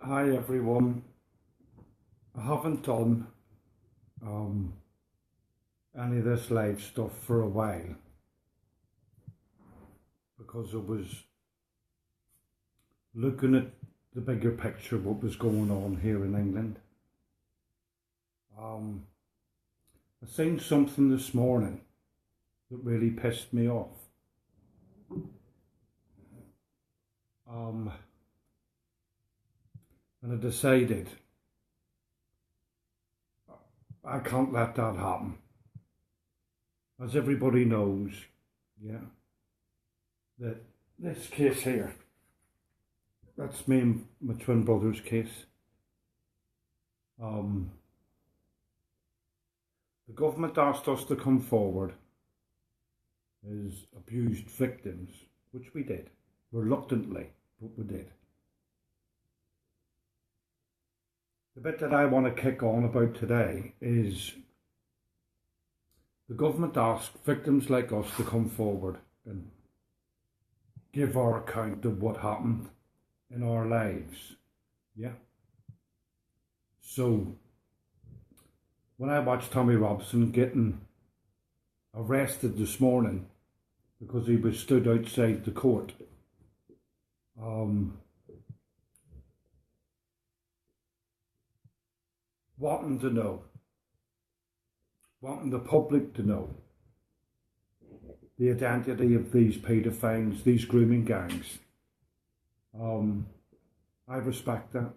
Hi everyone. I haven't done um, any of this live stuff for a while because I was looking at the bigger picture of what was going on here in England. Um, I seen something this morning that really pissed me off. Um, and I decided I can't let that happen. As everybody knows, yeah, that this case here, that's me and my twin brother's case. Um, the government asked us to come forward as abused victims, which we did, reluctantly, but we did. The bit that I want to kick on about today is the government asked victims like us to come forward and give our account of what happened in our lives. Yeah. So when I watched Tommy Robson getting arrested this morning because he was stood outside the court, wanting to know, wanting the public to know the identity of these paedophiles, these grooming gangs. I respect that.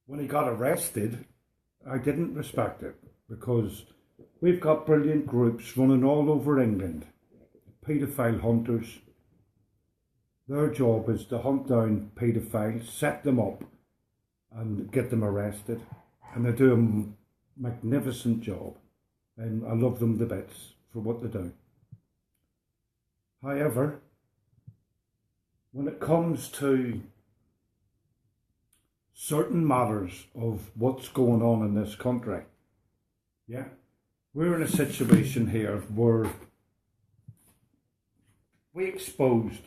When he got arrested, I didn't respect it because we've got brilliant groups running all over England, paedophile hunters. Their job is to hunt down paedophiles, set them up and get them arrested. And they do a magnificent job. And I love them to bits for what they do. However, when it comes to certain matters of what's going on in this country, yeah, we're in a situation here where we exposed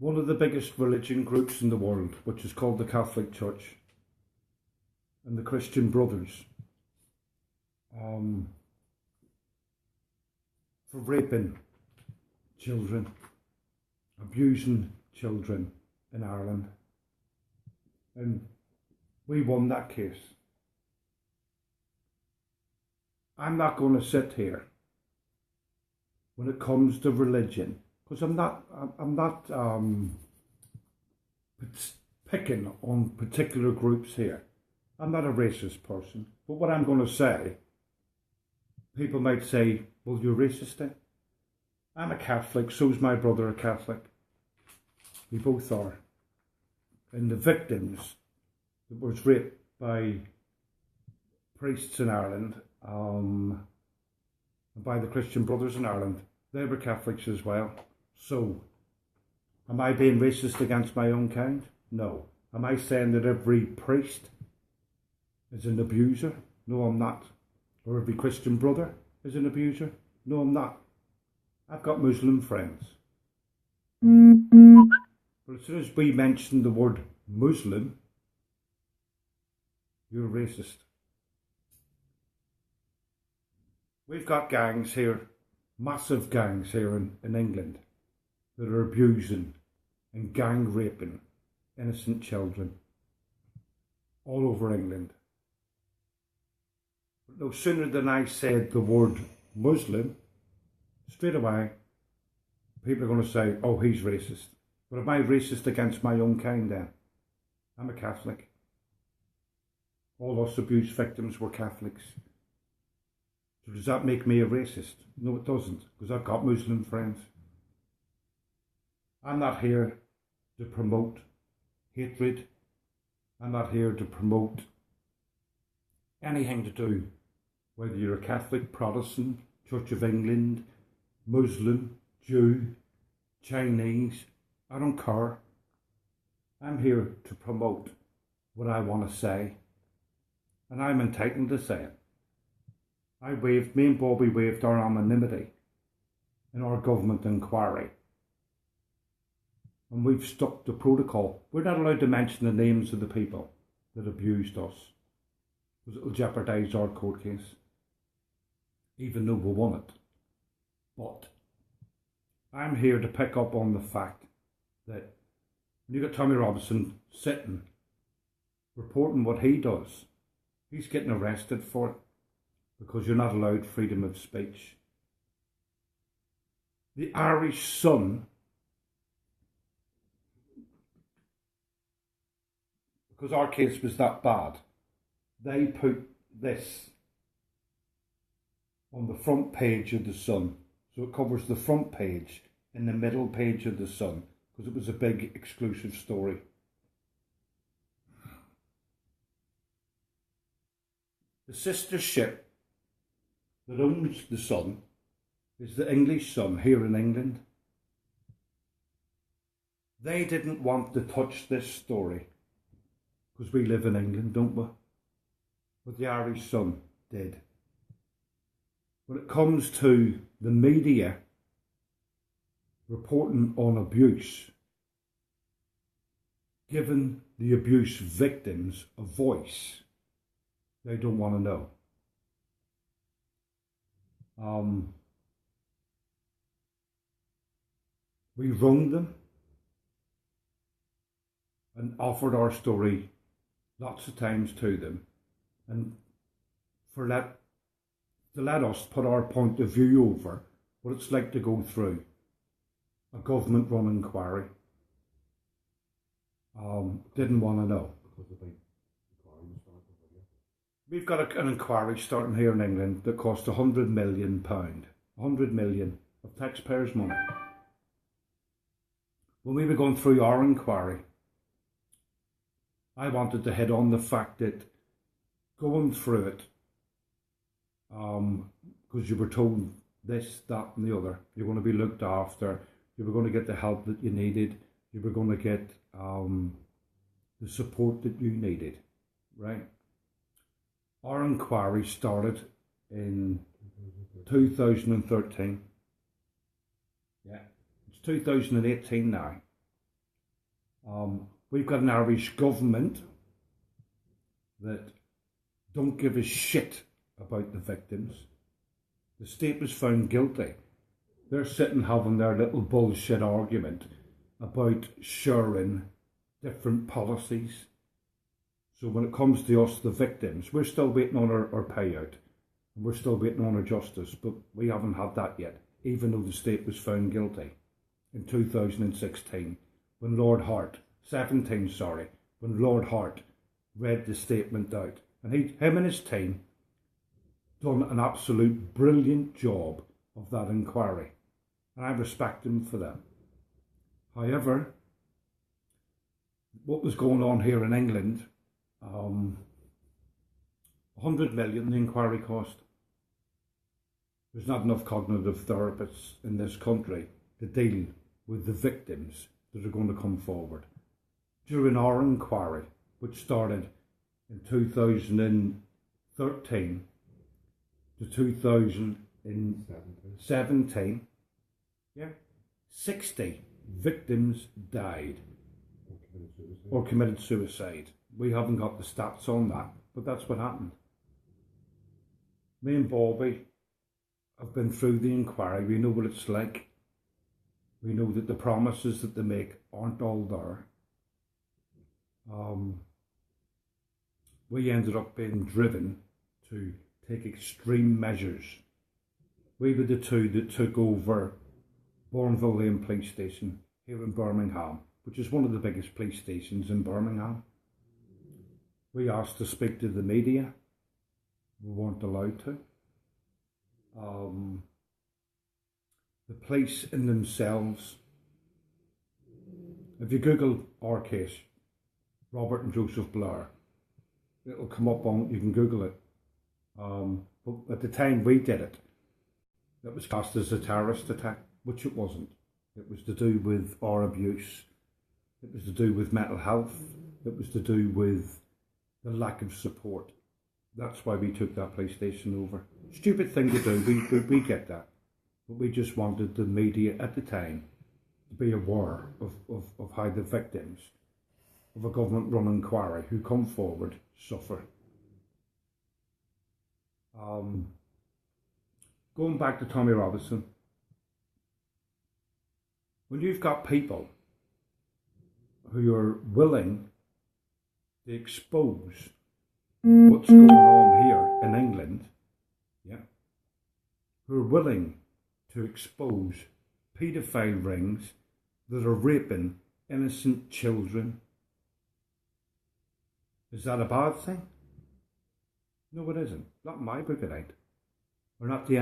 one of the biggest religion groups in the world, which is called the Catholic Church and the Christian Brothers, for raping children, abusing children in Ireland. And we won that case. I'm not going to sit here when it comes to religion, because I'm not picking on particular groups here. I'm not a racist person, but what I'm going to say, people might say, well, you're racist then. I'm a Catholic, so's my brother a Catholic. We both are. And the victims that was raped by priests in Ireland, and by the Christian Brothers in Ireland, they were Catholics as well. So, am I being racist against my own kind? No. Am I saying that every priest is an abuser? No, I'm not. Or every Christian brother is an abuser? No, I'm not. I've got Muslim friends. But as soon as we mention the word Muslim, you're a racist. We've got gangs here, massive gangs here in England, that are abusing and gang raping innocent children all over England. But no sooner than I said the word Muslim, straight away, people are going to say, oh, he's racist. But am I racist against my own kind then? I'm a Catholic. All us abuse victims were Catholics. So does that make me a racist? No, it doesn't, because I've got Muslim friends. I'm not here to promote hatred. I'm not here to promote anything to do, whether you're a Catholic, Protestant, Church of England, Muslim, Jew, Chinese, I don't care. I'm here to promote what I want to say, and I'm entitled to say it. Me and Bobby waived our anonymity in our government inquiry. and we've stuck to protocol. We're not allowed to mention the names of the people that abused us, because it'll jeopardise our court case, even though we won it. But I'm here to pick up on the fact that when you got Tommy Robinson sitting, reporting what he does, he's getting arrested for it because you're not allowed freedom of speech. The Irish Sun, because our case was that bad, they put this on the front page of the Sun. So it covers the front page and the middle page of the Sun, because it was a big exclusive story. The sister ship that owns the Sun is the English Sun here in England. They didn't want to touch this story because we live in England, don't we? But the Irish Sun did. When it comes to the media reporting on abuse, giving the abuse victims a voice, they don't want to know. We rung them and offered our story lots of times to them, and to let us put our point of view over what it's like to go through a government-run inquiry. Didn't want to know. We've got an inquiry starting here in England that cost £100 million. 100 million of taxpayers' money. When we were going through our inquiry, I wanted to hit on the fact that going through it, because you were told this, that and the other, you're going to be looked after, you were going to get the help that you needed, you were going to get the support that you needed, right? Our inquiry started in 2013. Yeah, it's 2018 now. We've got an Irish government that don't give a shit about the victims. The state was found guilty. They're sitting having their little bullshit argument about sharing different policies. So when it comes to us, the victims, we're still waiting on our payout. And we're still waiting on our justice, but we haven't had that yet, even though the state was found guilty in 2016, when Lord Hart, 17, when Lord Hart read the statement out. And him and his team done an absolute brilliant job of that inquiry. And I respect him for that. However, what was going on here in England, 100 million the inquiry cost. There's not enough cognitive therapists in this country to deal with the victims that are going to come forward. During our inquiry, which started in 2013 to 2017, 60 victims died or committed suicide. We haven't got the stats on that, but that's what happened. Me and Bobby have been through the inquiry. We know what it's like. We know that the promises that they make aren't all there. We ended up being driven to take extreme measures. We were the two that took over Bournville Lane Police Station here in Birmingham, which is one of the biggest police stations in Birmingham. We asked to speak to the media. We weren't allowed to. The police in themselves, if you Google our case, Robert and Joseph Blair, it'll come up on, you can Google it. But at the time we did it, it was classed as a terrorist attack, which it wasn't. It was to do with our abuse. It was to do with mental health. It was to do with the lack of support. That's why we took that police station over. Stupid thing to do, we get that. But we just wanted the media at the time to be aware of how the victims of a government-run inquiry who come forward suffer. Going back to Tommy Robinson, when you've got people who are willing to expose what's going on here in England, yeah, who are willing to expose paedophile rings that are raping innocent children, is that a bad thing? No, it isn't. Not in my book, it ain't. Or not to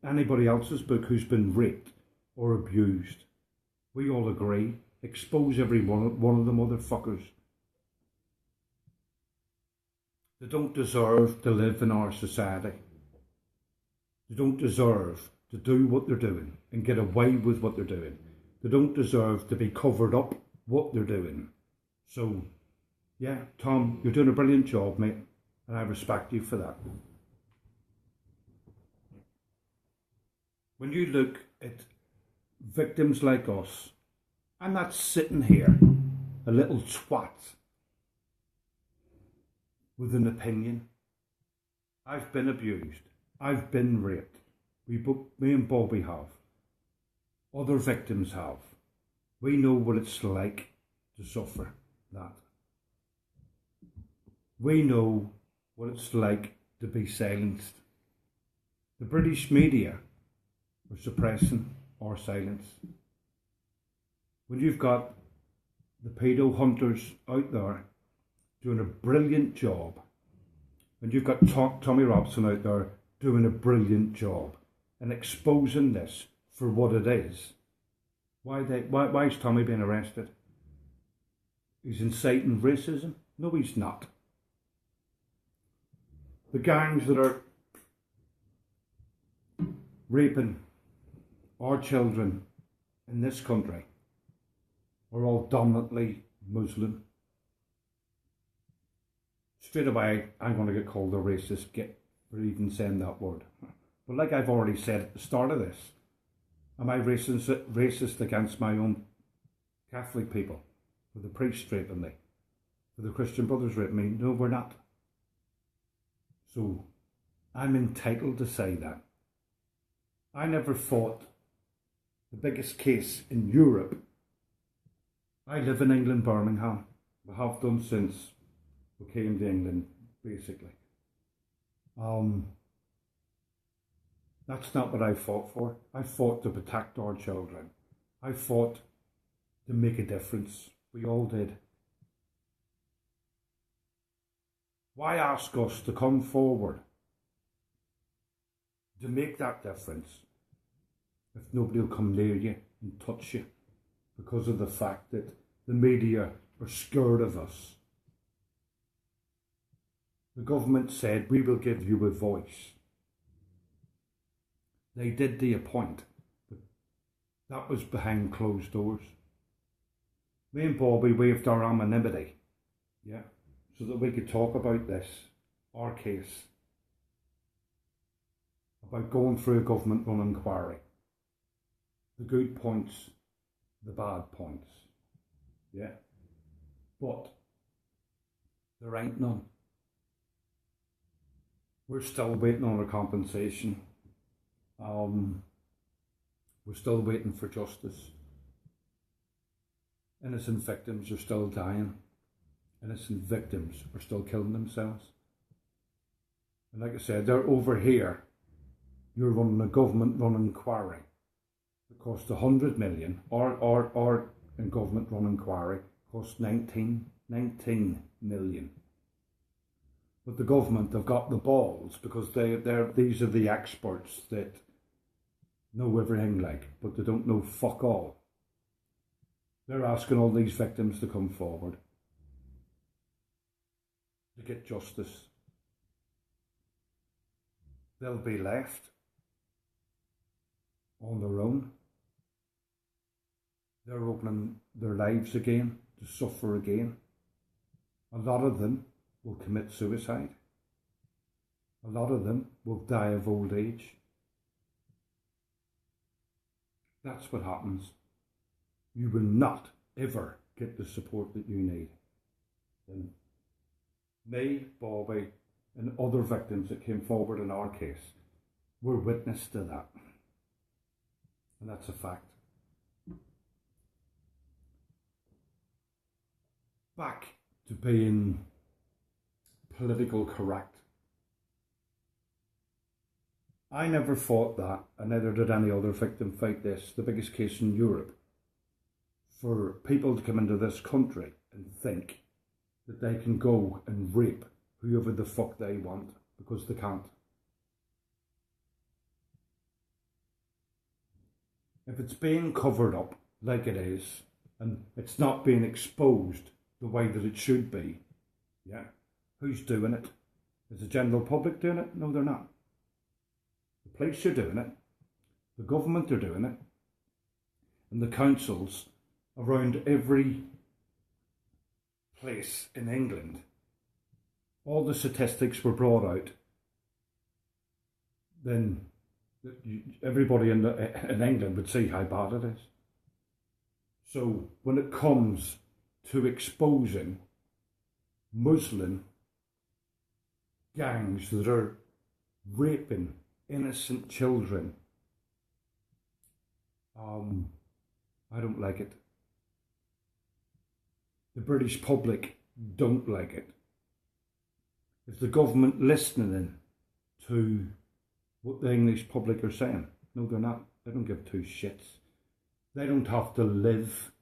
anybody else's book who's been raped or abused. We all agree. Expose every one of the motherfuckers. They don't deserve to live in our society. They don't deserve to do what they're doing and get away with what they're doing. They don't deserve to be covered up what they're doing. So, yeah, Tom, you're doing a brilliant job, mate, and I respect you for that. When you look at victims like us, I'm not sitting here, a little twat, with an opinion. I've been abused. I've been raped. Me and Bobby have. Other victims have. We know what it's like to suffer that. We know what it's like to be silenced. The British media are suppressing our silence. When you've got the pedo hunters out there doing a brilliant job, when you've got Tommy Robinson out there doing a brilliant job and exposing this for what it is, why is Tommy being arrested? He's inciting racism? No, he's not. The gangs that are raping our children in this country are all dominantly Muslim. Straight away, I'm going to get called a racist for even saying that word. But like I've already said at the start of this, am I racist against my own Catholic people? For the priests raping me? For the Christian brothers raping me? No, we're not. So, I'm entitled to say that. I never fought the biggest case in Europe. I live in England, Birmingham. I have done since we came to England, basically. That's not what I fought for. I fought to protect our children. I fought to make a difference. We all did. Why ask us to come forward to make that difference if nobody will come near you and touch you because of the fact that the media are scared of us? The government said, we will give you a voice. They did to a point, but that was behind closed doors. Me and Bobby waived our anonymity, yeah, so that we could talk about this, our case, about going through a government-run inquiry. The good points, the bad points, yeah. But there ain't none. We're still waiting on our compensation. We're still waiting for justice. Innocent victims are still dying. Innocent victims are still killing themselves. And like I said, they're over here. You're running a government-run inquiry. It cost 100 million, or in government-run inquiry, cost 19 million. But the government have got the balls because these are the experts that know everything, but they don't know fuck all. They're asking all these victims to come forward to get justice. They'll be left on their own. They're opening their lives again to suffer again. A lot of them will commit suicide. A lot of them will die of old age. That's what happens you will not ever get the support that you need. And me, Bobby, and other victims that came forward in our case were witness to that. And that's a fact. Back to being political correct. I never fought that, and neither did any other victim fight this, the biggest case in Europe, for people to come into this country and think that they can go and rape whoever the fuck they want, because they can't. If it's being covered up like it is, and it's not being exposed the way that it should be, yeah, who's doing it? Is the general public doing it? No, they're not. The police are doing it, the government are doing it, and the councils around every place in England. All the statistics were brought out. Then everybody in England would see how bad it is. So when it comes to exposing Muslim gangs that are raping innocent children, I don't like it. The British public don't like it. Is the government listening to what the English public are saying? No, they're not. They don't give two shits. They don't have to live,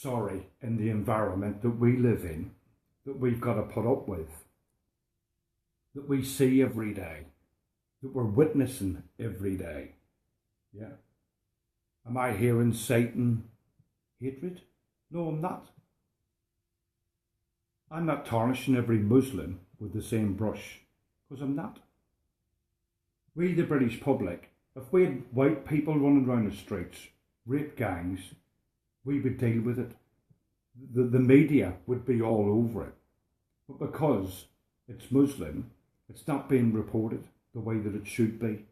in the environment that we live in, that we've got to put up with, that we see every day, that we're witnessing every day. Yeah. Am I here inciting hatred? No, I'm not. I'm not tarnishing every Muslim with the same brush, because I'm not. We, the British public, if we had white people running around the streets, rape gangs, we would deal with it. The media would be all over it. But because it's Muslim, it's not being reported the way that it should be.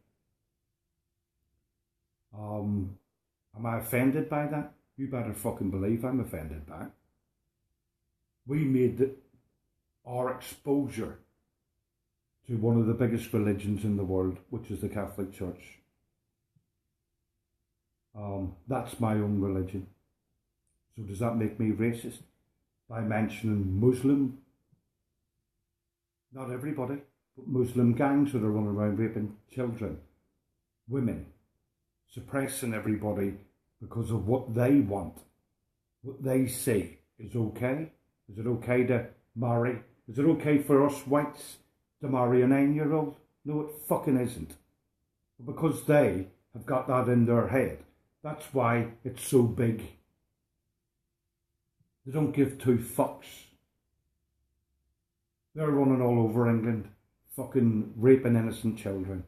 Am I offended by that? You better fucking believe I'm offended by it. We made our exposure to one of the biggest religions in the world, which is the Catholic Church. That's my own religion. So does that make me racist? By mentioning Muslim, not everybody, but Muslim gangs that are running around raping children, women, suppressing everybody because of what they want, what they say is okay. Is it okay to marry? Is it okay for us whites to marry a 9-year-old? No, it fucking isn't. But because they have got that in their head, that's why it's so big. They don't give two fucks. They're running all over England, fucking raping innocent children.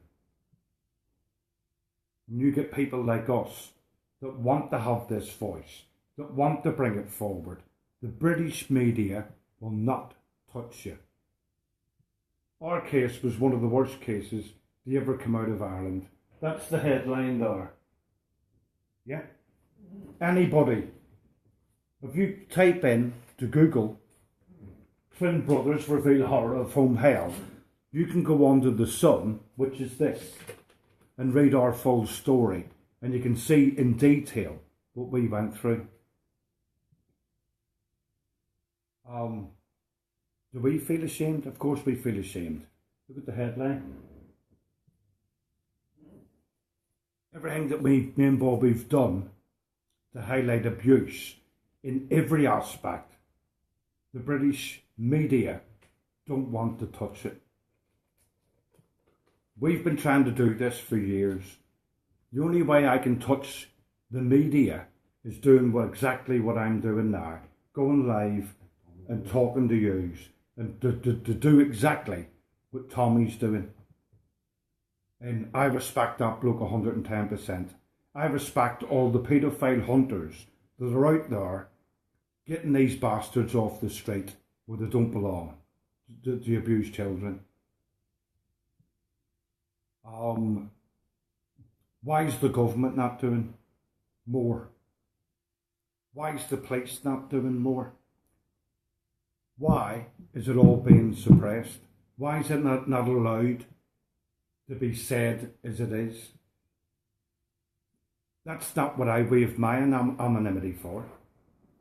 And you get people like us that want to have this voice, that want to bring it forward. The British media will not touch you. Our case was one of the worst cases to ever come out of Ireland. That's the headline there. Yeah. Anybody, if you type in to Google, twin brothers reveal horror of home hell, you can go on to The Sun, which is this, and read our full story, and you can see in detail what we went through. Do we feel ashamed? Of course we feel ashamed. Look at the headline. Everything that me and Bobby've done to highlight abuse in every aspect, the British media don't want to touch it. We've been trying to do this for years. The only way I can touch the media is doing exactly what I'm doing now, going live and talking to yous, and to do exactly what Tommy's doing. And I respect that bloke 110%. I respect all the paedophile hunters that are out there getting these bastards off the street where they don't belong, to abuse children. Why is the government not doing more? Why is the police not doing more? Why is it all being suppressed? Why is it not allowed to be said as it is? That's not what I waived my anonymity for.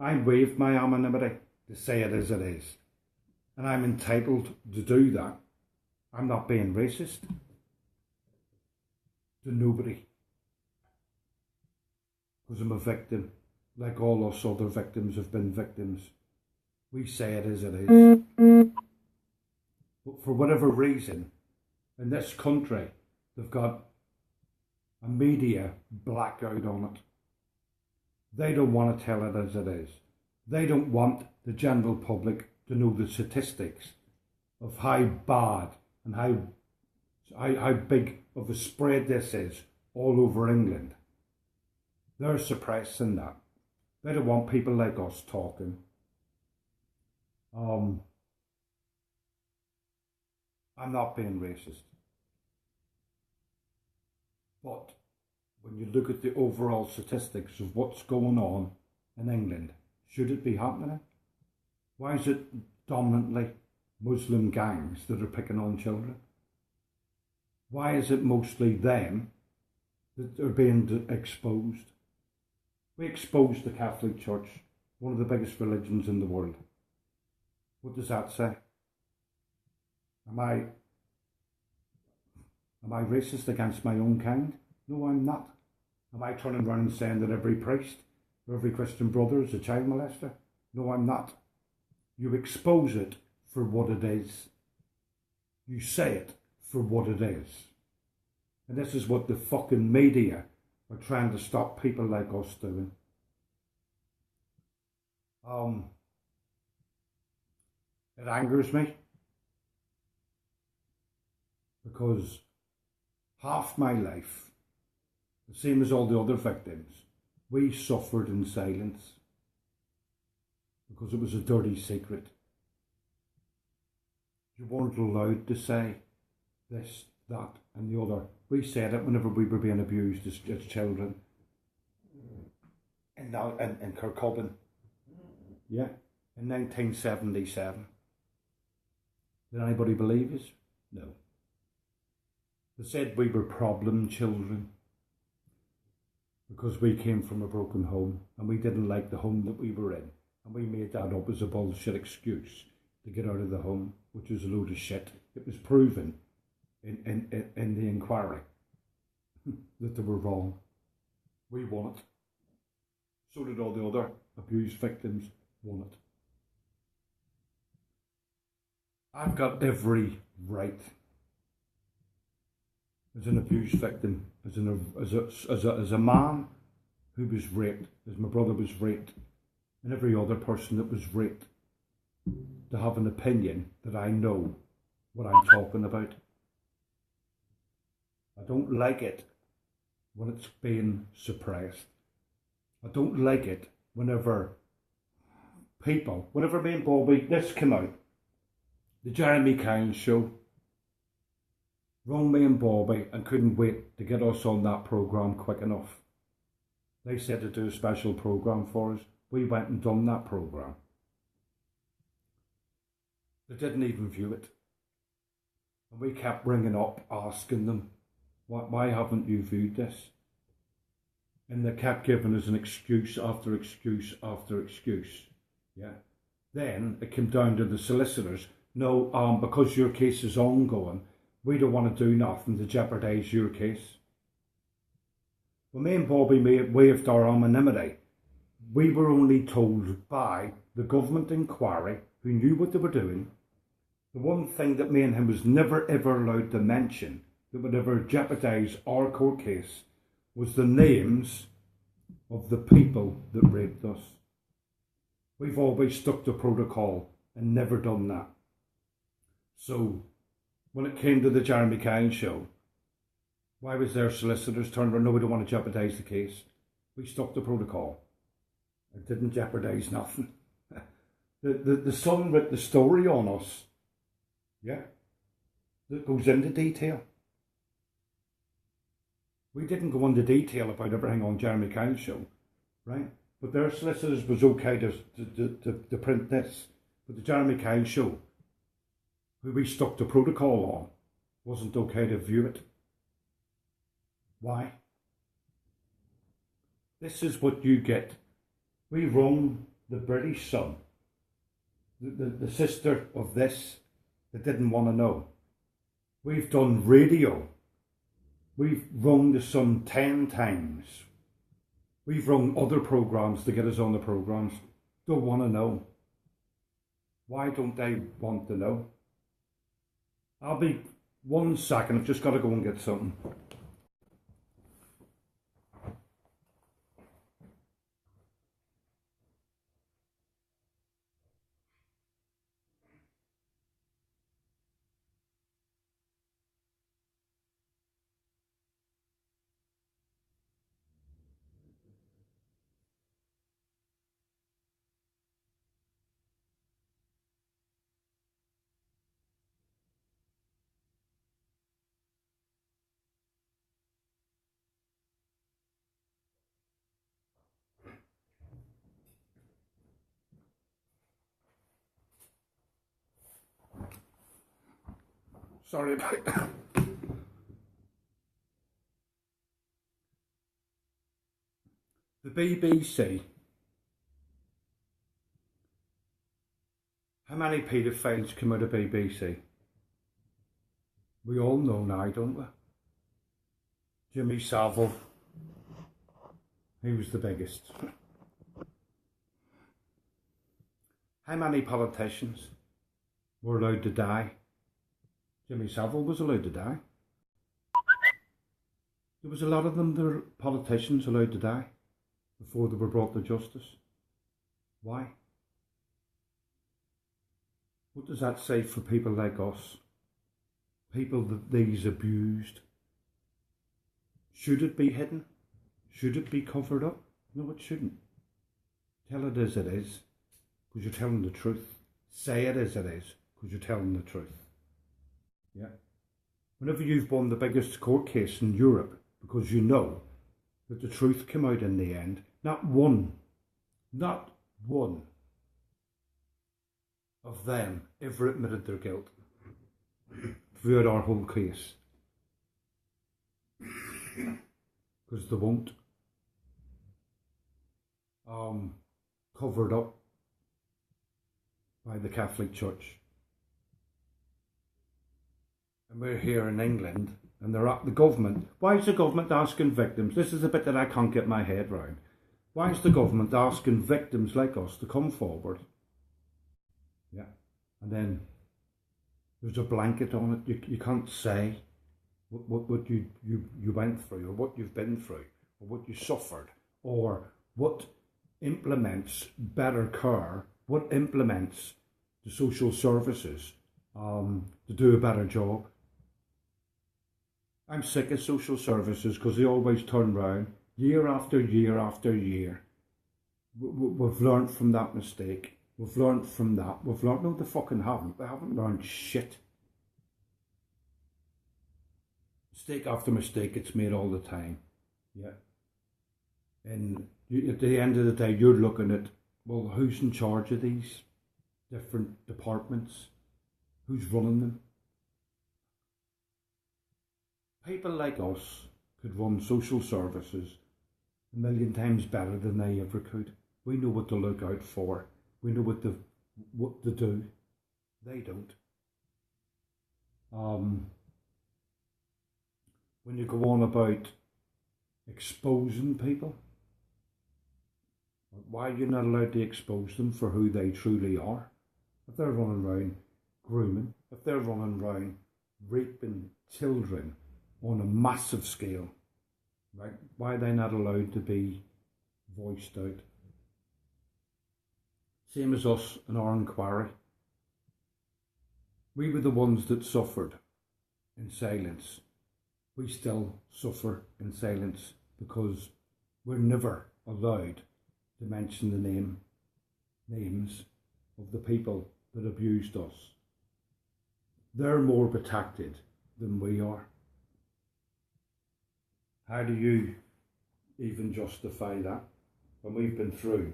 I waived my anonymity to say it as it is. And I'm entitled to do that. I'm not being racist to nobody. Because I'm a victim, like all us other victims have been victims. We say it as it is. But for whatever reason, in this country, they've got a media blackout on it. They don't want to tell it as it is. They don't want the general public to know the statistics of how bad and how big of a spread this is all over England. They're suppressing that. They don't want people like us talking. I'm not being racist. But when you look at the overall statistics of what's going on in England, should it be happening? Why is it dominantly Muslim gangs that are picking on children? Why is it mostly them that are being exposed? We exposed the Catholic Church, one of the biggest religions in the world. What does that say? Am I racist against my own kind? No, I'm not. Am I turning around and saying that every priest or every Christian brother is a child molester? No, I'm not. You expose it for what it is. You say it for what it is. And this is what the fucking media are trying to stop people like us doing. It angers me because half my life, the same as all the other victims, we suffered in silence because it was a dirty secret. You weren't allowed to say this, that and the other. We said it whenever we were being abused as children. And now in Kirkcaldy, yeah, in 1977. Did anybody believe us? No. They said we were problem children because we came from a broken home and we didn't like the home that we were in. And we made that up as a bullshit excuse to get out of the home, which was a load of shit. It was proven in the inquiry that they were wrong. We won it. So did all the other abused victims won it. I've got every right as an abused victim, as a man who was raped, as my brother was raped, and every other person that was raped, to have an opinion that I know what I'm talking about. I don't like it when it's being suppressed. I don't like it whenever people, whenever me and Bobby, this came out, the Jeremy Kyle show, rung me and Bobby and couldn't wait to get us on that programme quick enough. They said to do a special programme for us. We went and done that programme. They didn't even view it. And we kept ringing up asking them, why haven't you viewed this? And they kept giving us an excuse after excuse after excuse. Yeah. Then it came down to the solicitors. No, because your case is ongoing, we don't want to do nothing to jeopardise your case. When me and Bobby waived our anonymity, we were only told by the government inquiry, who knew what they were doing. The one thing that me and him was never ever allowed to mention that would ever jeopardise our court case was the names of the people that raped us. We've always stuck to protocol and never done that. So, when it came to the Jeremy Kyle show, why was their solicitors turned around? No, we don't want to jeopardise the case. We stuck to protocol. It didn't jeopardise nothing. The Sun wrote the story on us. Yeah. That goes into detail. We didn't go into detail about everything on Jeremy Kyle's show, right? but their solicitors was okay to print this. But the Jeremy Kyle show, who we stuck to protocol on, wasn't okay to view it. Why? This is what you get. We rung the British Sun, the sister of this, that didn't want to know. We've done radio. We've rung the Sun 10 times. We've rung other programmes to get us on the programmes. Don't want to know. Why don't they want to know? I'll be 1 second. I've just got to go and get something. Sorry about that. The BBC. How many paedophiles come out of BBC? We all know now, don't we? Jimmy Savile. He was the biggest. How many politicians were allowed to die? Jimmy Savile was allowed to die. There was a lot of them, the politicians, allowed to die before they were brought to justice. Why? What does that say for people like us? People that these abused? Should it be hidden? Should it be covered up? No, it shouldn't. Tell it as it is, because you're telling the truth. Say it as it is, because you're telling the truth. Yeah. Whenever you've won the biggest court case in Europe, because you know that the truth came out in the end, not one of them ever admitted their guilt throughout our whole case. Because they won't. Covered up by the Catholic Church. And we're here in England, and they're at the government. Why is the government asking victims? This is the bit that I can't get my head round. Why is the government asking victims like us to come forward? Yeah. And then there's a blanket on it. You can't say what you went through, or what you've been through, or what you suffered, or what implements better care, what implements the social services to do a better job. I'm sick of social services because they always turn round year after year after year. We've learned from that mistake. We've learned from that. We've learned. No, they fucking haven't. They haven't learned shit. Mistake after mistake gets made all the time. Yeah. And at the end of the day, you're looking at, well, who's in charge of these different departments? Who's running them? People like us could run social services a million times better than they ever could. We know what to look out for. We know what to do. They don't. When you go on about exposing people, why are you not allowed to expose them for who they truly are? If they're running around grooming, if they're running around raping children on a massive scale, right? Why are they not allowed to be voiced out? Same as us in our inquiry. We were the ones that suffered in silence. We still suffer in silence because we're never allowed to mention the names of the people that abused us. They're more protected than we are. How do you even justify that? when we've been through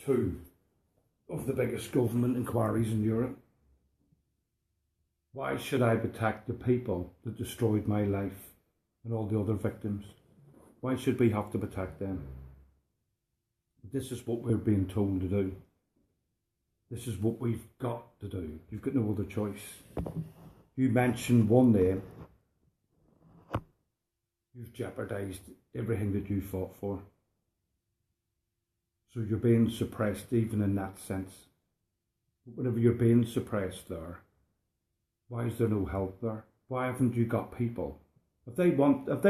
two of the biggest government inquiries in Europe? Why should I protect the people that destroyed my life and all the other victims? Why should we have to protect them? This is what we're being told to do. This is what we've got to do. You've got no other choice. You mention one name, you've jeopardised everything that you fought for. So you're being suppressed even in that sense. But whenever you're being suppressed there, why is there no help there? Why haven't you got people? If they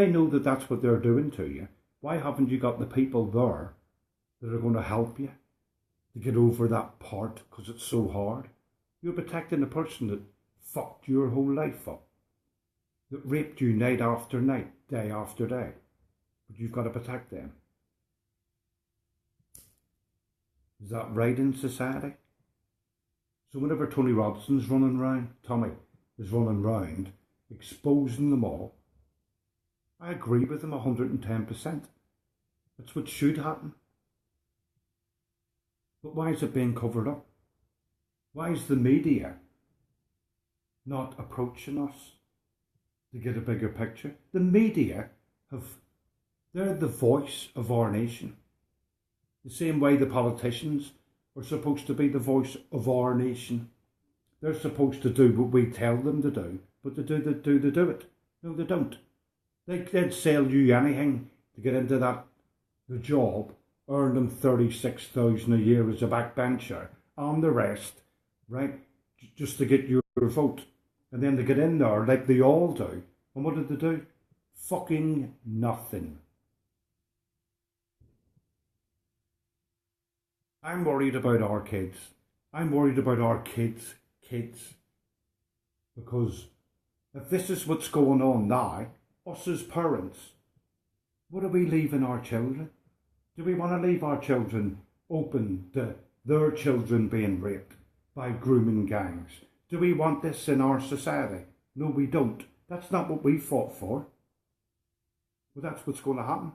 know that that's what they're doing to you, why haven't you got the people there that are going to help you to get over that part because it's so hard? You're protecting the person that fucked your whole life up, that raped you night after night, day after day. But you've got to protect them. Is that right in society? So whenever Tommy is running round, exposing them all, I agree with him 110%. That's what should happen. But why is it being covered up? Why is the media not approaching us to get a bigger picture? The media they're the voice of our nation. The same way the politicians are supposed to be the voice of our nation. They're supposed to do what we tell them to do, but they do it. No, they don't. They'd sell you anything to get into the job, earn them 36,000 a year as a backbencher, and the rest, right, just to get your vote. And then they get in there like they all do. And what did they do? Fucking nothing. I'm worried about our kids. I'm worried about our kids. Because if this is what's going on now, us as parents, what are we leaving our children? Do we want to leave our children open to their children being raped by grooming gangs? Do we want this in our society? No, we don't. That's not what we fought for. But that's what's going to happen.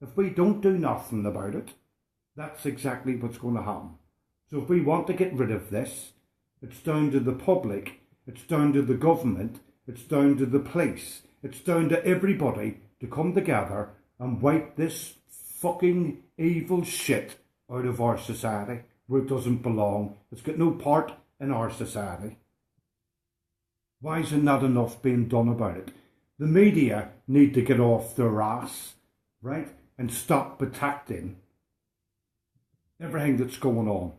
If we don't do nothing about it, that's exactly what's going to happen. So if we want to get rid of this, it's down to the public, it's down to the government, it's down to the police, it's down to everybody to come together and wipe this fucking evil shit out of our society where it doesn't belong. It's got no part in our society. Why isn't that enough being done about it? The media need to get off their ass, right? And stop protecting everything that's going on.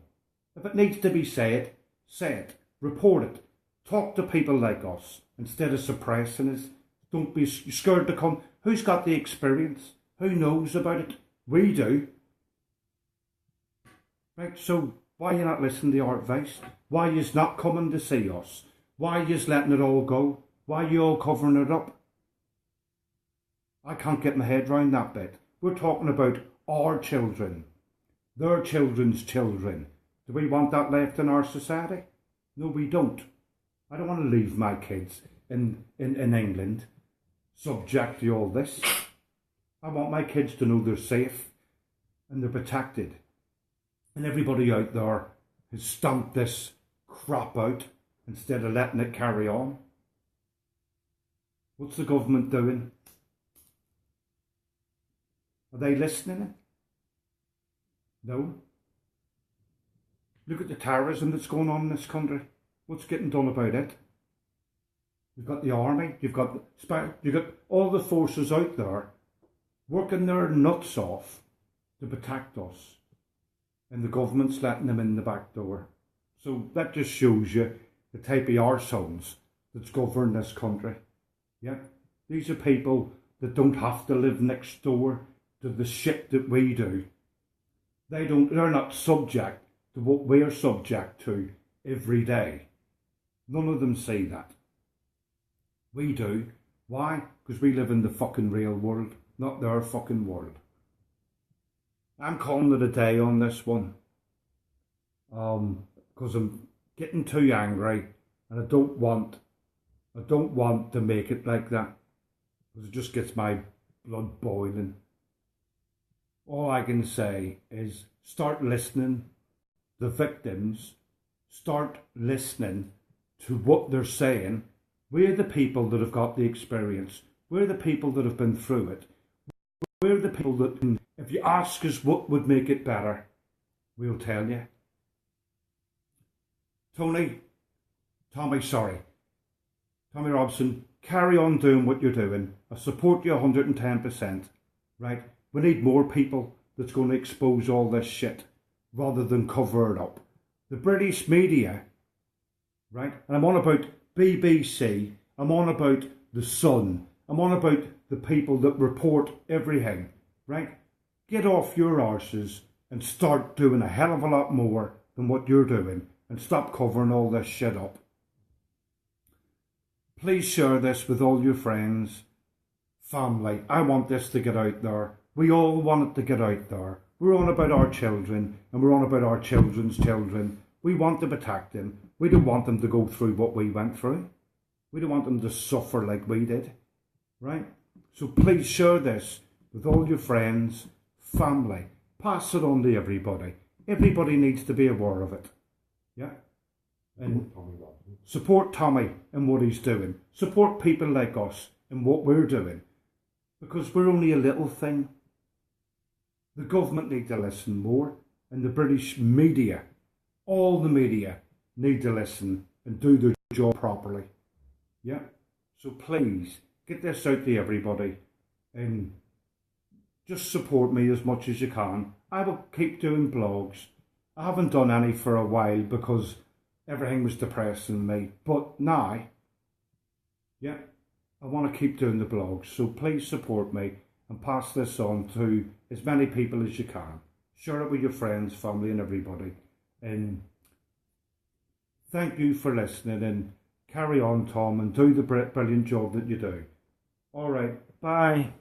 If it needs to be said, say it, report it, talk to people like us instead of suppressing us. Don't be scared to come. Who's got the experience? Who knows about it? We do. Right, so why are you not listening to our advice? Why are you not coming to see us? Why are you letting it all go? Why are you all covering it up? I can't get my head around that bit. We're talking about our children, their children's children. Do we want that left in our society? No, we don't. I don't want to leave my kids in England subject to all this. I want my kids to know they're safe and they're protected. And everybody out there has stomped this crap out instead of letting it carry on. What's the government doing? Are they listening? No. Look at the terrorism that's going on in this country. What's getting done about it? You've got the army, you've got all the forces out there working their nuts off to protect us. And the government's letting them in the back door. So that just shows you the type of arseholes that's governed this country. Yeah, these are people that don't have to live next door to the shit that we do. They're not subject to what we're subject to every day. None of them see that. We do. Why? Because we live in the fucking real world, not their fucking world. I'm calling it a day on this one. Because I'm getting too angry and I don't want to make it like that. Because it just gets my blood boiling. all I can say is start listening. The victims, start listening to what they're saying. We're the people that have got the experience. We're the people that have been through it. We're the people that, if you ask us what would make it better, we'll tell you. Tommy Robson, carry on doing what you're doing. I support you 110%. Right? We need more people that's going to expose all this shit rather than cover it up. The British media, right? And I'm on about BBC, I'm on about The Sun, I'm on about the people that report everything, right? Get off your arses and start doing a hell of a lot more than what you're doing and stop covering all this shit up. Please share this with all your friends, family. I want this to get out there. We all want it to get out there. We're on about our children and we're on about our children's children. We want to protect them. We don't want them to go through what we went through. We don't want them to suffer like we did, right? So please share this with all your friends, family. Pass it on to everybody. Everybody needs to be aware of it, yeah? And support Tommy and what he's doing. Support people like us and what we're doing. Because we're only a little thing. The government need to listen more, and the British media, all the media, need to listen and do their job properly. Yeah? So please, get this out to everybody and just support me as much as you can. I will keep doing blogs. I haven't done any for a while because everything was depressing me. But now, yeah, I want to keep doing the blogs. So please support me and pass this on to as many people as you can. Share it with your friends, family and everybody. And thank you for listening, and carry on, Tom, and do the brilliant job that you do. All right, bye.